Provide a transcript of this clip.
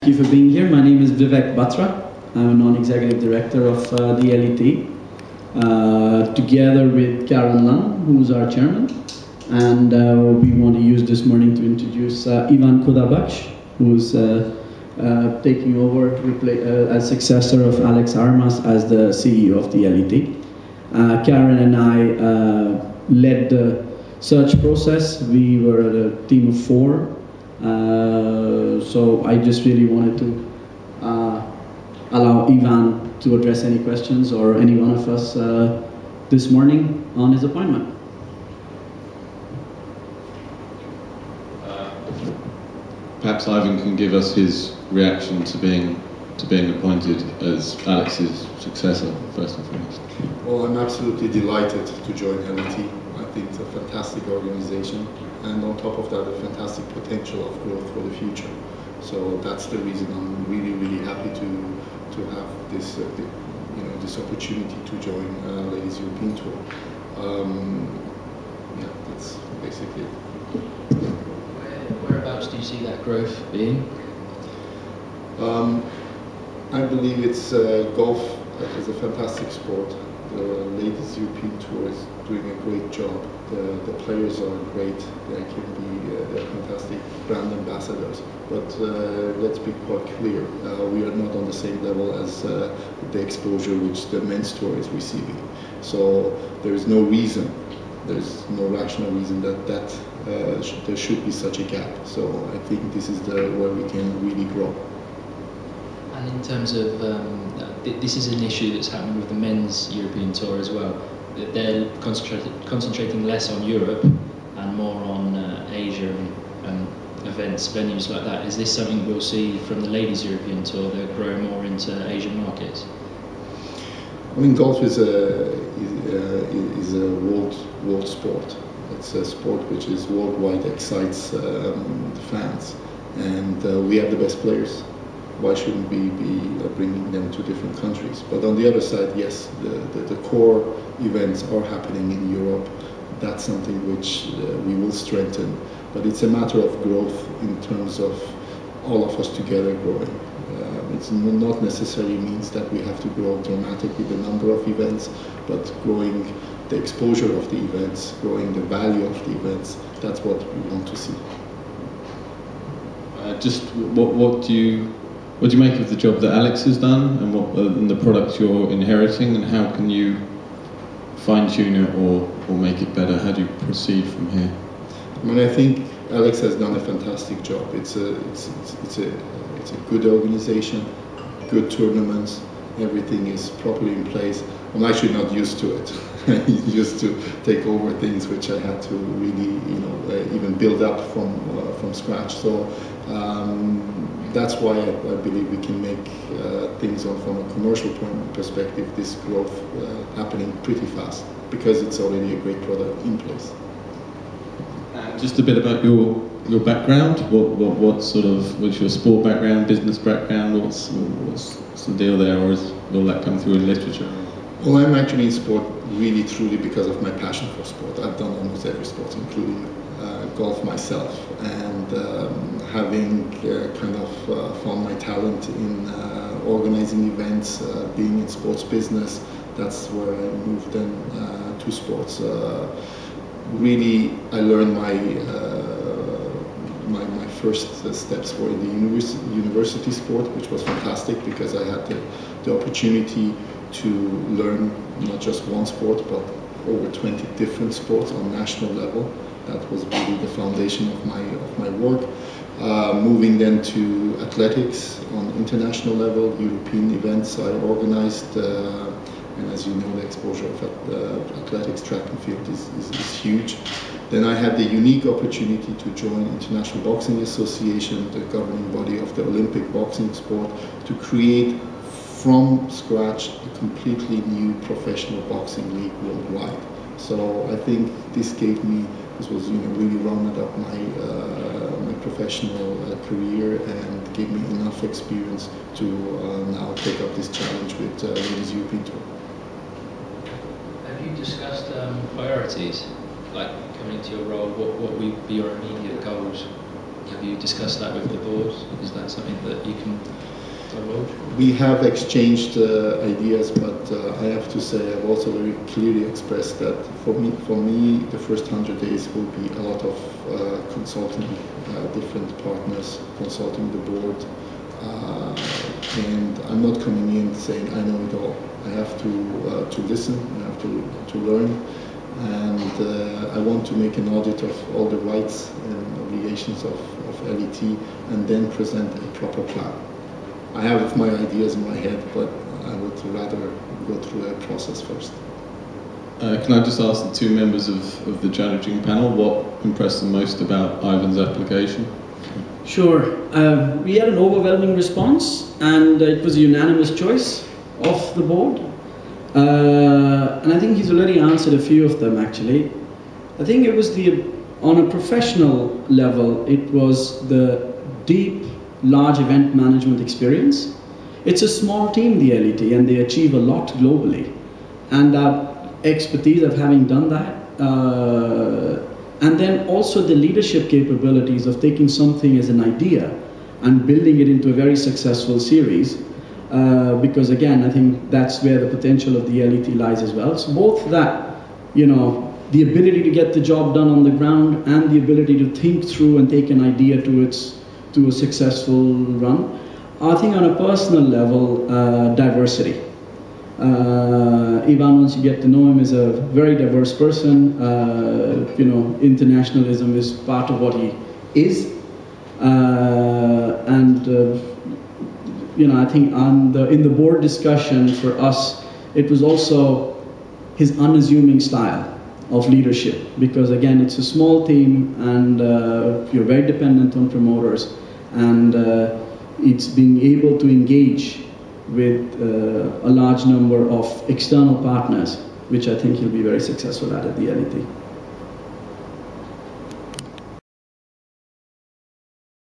Thank you for being here. My name is Vivek Batra. I'm a non-executive director of the LET, together with Karen Lam, who's our chairman. And we want to use this morning to introduce Ivan Khodabakhsh, who's taking over as successor of Alex Armas as the CEO of the LET. Karen and I led the search process. We were a team of 4. So I just really wanted to allow Ivan to address any questions or any one of us this morning on his appointment. Perhaps Ivan can give us his reaction to being appointed as Alex's successor, first and foremost. Well, I'm absolutely delighted to join LET. I think it's a fantastic organization, and on top of that, a fantastic potential of growth for the future. So that's the reason I'm really happy to have this this opportunity to join Ladies European Tour. Yeah, that's basically it. Whereabouts do you see that growth being? I believe it's golf is a fantastic sport. The Ladies European Tour is doing a great job. The players are great. They can be they're fantastic brand ambassadors. But let's be quite clear, we are not on the same level as the exposure which the men's tour is receiving. So there is no reason, there's no rational reason that there should be such a gap. So I think this is where we can really grow. And in terms of, this is an issue that's happening with the men's European Tour as well. They're concentrating less on Europe and more on Asia and events, venues like that. Is this something we'll see from the Ladies European Tour? They'll grow more into Asian markets? I mean, golf is a world sport. It's a sport which is worldwide, excites the fans, and we have the best players. Why shouldn't we be bringing them to different countries? But on the other side, yes, the core events are happening in Europe. That's something which we will strengthen. But it's a matter of growth in terms of all of us together growing. It's not necessarily means that we have to grow dramatically the number of events, but growing the exposure of the events, growing the value of the events. That's what we want to see. Just what do you make of the job that Alex has done, and the products you're inheriting, and how can you fine-tune it or make it better? How do you proceed from here? I mean, I think Alex has done a fantastic job. It's a good organization, good tournaments. Everything is properly in place. I'm actually not used to it. I'm used to take over things which I had to really, even build up from scratch. So that's why I believe we can make things from a commercial perspective, this growth happening pretty fast, because it's already a great product in place. Just a bit about your background. What's your sport background, business background? What's the deal there, or will that come through in literature? Well, I'm actually in sport really truly because of my passion for sport. I've done almost every sport, including golf myself, and having kind of found my talent in organizing events, being in sports business. That's where I moved then to sports. Really, I learned my first steps were in the university sport, which was fantastic because I had the opportunity to learn not just one sport, but over 20 different sports on national level. That was really the foundation of my work. Moving then to athletics on international level, European events I organized. And as you know, the exposure of athletics, track and field is huge. Then I had the unique opportunity to join International Boxing Association, the governing body of the Olympic boxing sport, to create from scratch a completely new professional boxing league worldwide. So I think this was really rounded up my professional career and gave me enough experience to now take up this challenge with Ladies European Tour. Have you discussed priorities, like coming into your role? What would be your immediate goals? have you discussed that with the board? Is that something that you can divulge? We have exchanged ideas, but I have to say I've also very clearly expressed that for me the first 100 days will be a lot of consulting different partners, consulting the board, and I'm not coming in saying I know it all. I have to listen, I have to learn, and I want to make an audit of all the rights and obligations of LET and then present a proper plan. I have my ideas in my head, but I would rather go through a process first. Can I just ask the two members of the judging panel what impressed them most about Ivan's application? Sure. We had an overwhelming response, and it was a unanimous choice of the board. And I think he's already answered a few of them, actually. I think it was on a professional level, it was the deep, large event management experience. It's a small team, the LET, and they achieve a lot globally. And that expertise of having done that, and then also the leadership capabilities of taking something as an idea and building it into a very successful series, because again, I think that's where the potential of the LET lies as well. So both that, you know, the ability to get the job done on the ground and the ability to think through and take an idea to a successful run. I think on a personal level, diversity. Ivan, once you get to know him, is a very diverse person. You know, internationalism is part of what he is. You know, I think in the board discussion for us, it was also his unassuming style of leadership, because again, it's a small team and you're very dependent on promoters, and it's being able to engage with a large number of external partners, which I think he'll be very successful at the LET.